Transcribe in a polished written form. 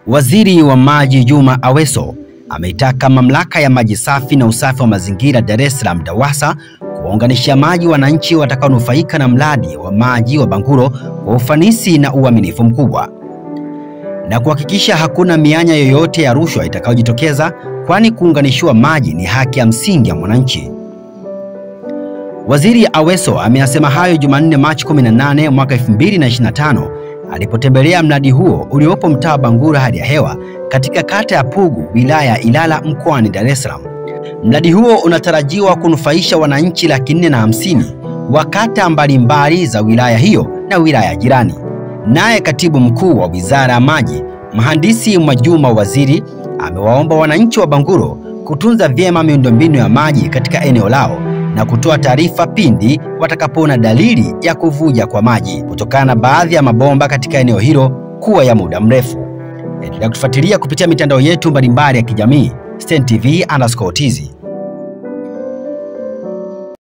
Waziri wa Maji Juma Aweso ameitaka Mamlaka ya Maji Safi na Usafi wa Mazingira Dar es Salaam DAWASA kuwaunganishia maji wananchi watakaonufaika na mradi wa maji wa Banguro kwa ufanisi na uaminifu mkubwa, na kuhakikisha hakuna mianya yoyote ya rushwa itakayojitokeza, kwani kuunganishiwa maji ni haki ya msingi ya mwananchi. Waziri Aweso ameyasema hayo Jumanne Machi 18 mwaka 2025 alipotembelea mradi huo uliopo mtaa wa Banguro hali ya hewa katika kata ya Pugu, wilaya ya Ilala, mkoani Dar es Salaam. Mradi huo unatarajiwa kunufaisha wananchi 450 wa kata mbalimbali za wilaya hiyo na wilaya jirani. Naye katibu mkuu wa Wizara ya Maji, Mhandisi Mwajuma Waziri, amewaomba wananchi wa Banguro kutunza vyema miundombinu ya maji katika eneo lao na kutoa taarifa pindi watakapoona dalili ya kuvuja kwa maji kutokana na baadhi ya mabomba katika eneo hilo kuwa ya muda mrefu. Endelea kutufuatilia kupitia mitandao yetu mbalimbali ya kijamii, Stein TV_TZ.